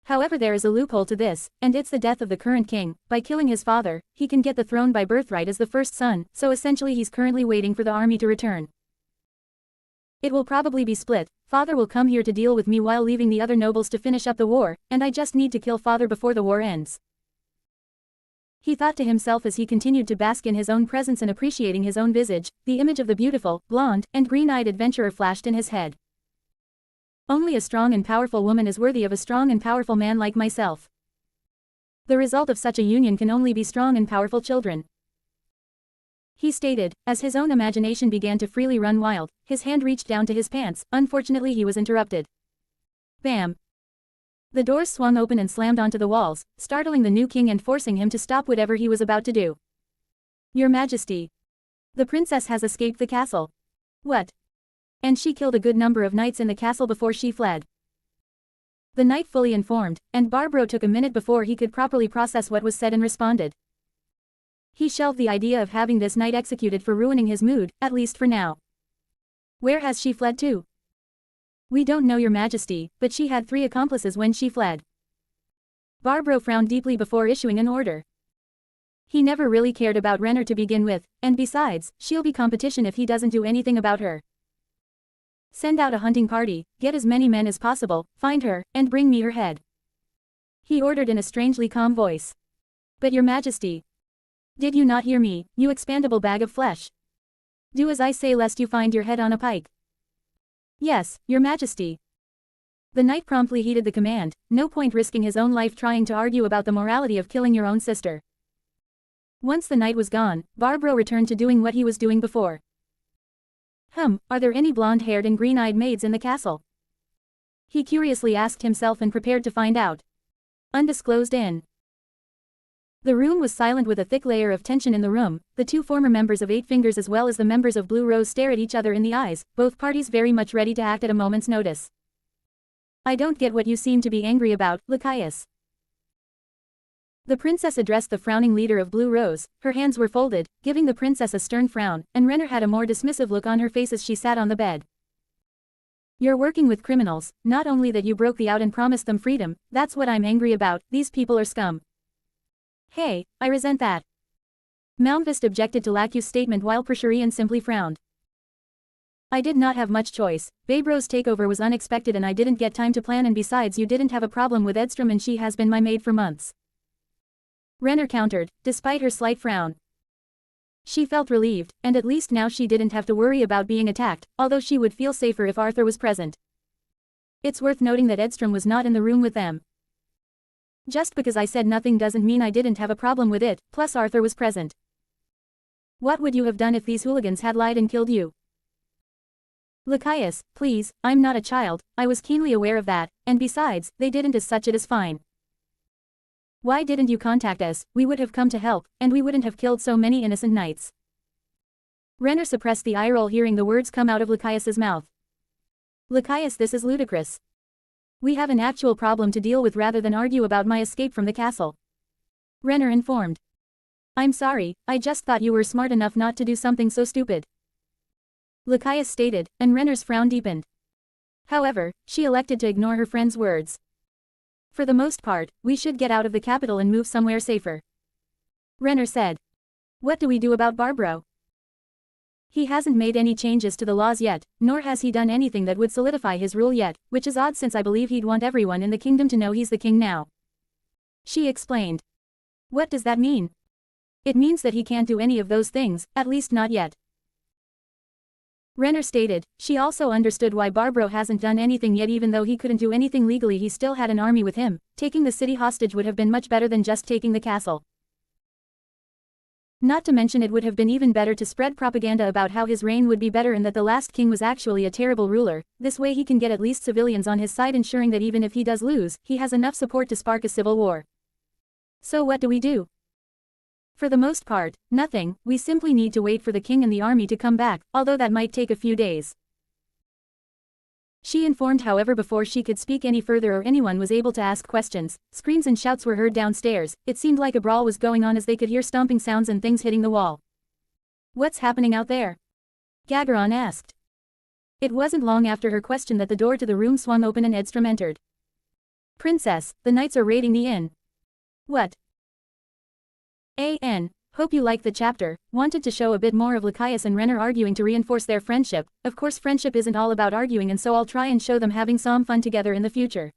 Speaker 1: However, there is a loophole to this, and it's the death of the current king. By killing his father, he can get the throne by birthright as the first son, so essentially he's currently waiting for the army to return. It will probably be split, father will come here to deal with me while leaving the other nobles to finish up the war, and I just need to kill father before the war ends. He thought to himself as he continued to bask in his own presence and appreciating his own visage. The image of the beautiful, blonde, and green-eyed adventurer flashed in his head. Only a strong and powerful woman is worthy of a strong and powerful man like myself. The result of such a union can only be strong and powerful children. He stated, as his own imagination began to freely run wild. His hand reached down to his pants, unfortunately he was interrupted. Bam! The doors swung open and slammed onto the walls, startling the new king and forcing him to stop whatever he was about to do. Your Majesty! The princess has escaped the castle. What? And she killed a good number of knights in the castle before she fled. The knight fully informed, and Barbro took a minute before he could properly process what was said and responded. He shelved the idea of having this knight executed for ruining his mood, at least for now. Where has she fled to? We don't know, Your Majesty, but she had 3 accomplices when she fled. Barbro frowned deeply before issuing an order. He never really cared about Renner to begin with, and besides, she'll be competition if he doesn't do anything about her. Send out a hunting party, get as many men as possible, find her, and bring me her head. He ordered in a strangely calm voice. But Your Majesty. Did you not hear me, you expandable bag of flesh? Do as I say lest you find your head on a pike. Yes, Your Majesty. The knight promptly heeded the command, no point risking his own life trying to argue about the morality of killing your own sister. Once the knight was gone, Barbro returned to doing what he was doing before. Are there any blonde-haired and green-eyed maids in the castle? He curiously asked himself and prepared to find out. Undisclosed in. The room was silent with a thick layer of tension in the room. The two former members of Eight Fingers as well as the members of Blue Rose stare at each other in the eyes, both parties very much ready to act at a moment's notice. I don't get what you seem to be angry about, Lycius. The princess addressed the frowning leader of Blue Rose. Her hands were folded, giving the princess a stern frown, and Renner had a more dismissive look on her face as she sat on the bed. You're working with criminals, not only that you broke the out and promised them freedom, that's what I'm angry about, these people are scum. Hey, I resent that. Malmfist objected to Lacque's statement while Prashurian simply frowned. I did not have much choice. Babro's takeover was unexpected and I didn't get time to plan, and besides you didn't have a problem with Edstrom and she has been my maid for months. Renner countered, despite her slight frown. She felt relieved, and at least now she didn't have to worry about being attacked, although she would feel safer if Arthur was present. It's worth noting that Edstrom was not in the room with them. Just because I said nothing doesn't mean I didn't have a problem with it, plus Arthur was present. What would you have done if these hooligans had lied and killed you? Lycius, please, I'm not a child, I was keenly aware of that, and besides, they didn't as such, it is fine. Why didn't you contact us? We would have come to help, and we wouldn't have killed so many innocent knights. Renner suppressed the eye roll hearing the words come out of Lycius's mouth. Lycius, this is ludicrous. We have an actual problem to deal with rather than argue about my escape from the castle. Renner informed. I'm sorry, I just thought you were smart enough not to do something so stupid. Lycius stated, and Renner's frown deepened. However, she elected to ignore her friend's words. For the most part, we should get out of the capital and move somewhere safer. Renner said. What do we do about Barbro? He hasn't made any changes to the laws yet, nor has he done anything that would solidify his rule yet, which is odd since I believe he'd want everyone in the kingdom to know he's the king now. She explained. What does that mean? It means that he can't do any of those things, at least not yet. Renner stated, she also understood why Barbro hasn't done anything yet. Even though he couldn't do anything legally, he still had an army with him. Taking the city hostage would have been much better than just taking the castle. Not to mention it would have been even better to spread propaganda about how his reign would be better and that the last king was actually a terrible ruler. This way he can get at least civilians on his side, ensuring that even if he does lose, he has enough support to spark a civil war. So what do we do? For the most part, nothing. We simply need to wait for the king and the army to come back, although that might take a few days. She informed. However, before she could speak any further or anyone was able to ask questions, screams and shouts were heard downstairs. It seemed like a brawl was going on as they could hear stomping sounds and things hitting the wall. What's happening out there? Gagaron asked. It wasn't long after her question that the door to the room swung open and Edstrom entered. Princess, the knights are raiding the inn. What? Hope you liked the chapter. Wanted to show a bit more of Lycius and Renner arguing to reinforce their friendship. Of course friendship isn't all about arguing, and so I'll try and show them having some fun together in the future.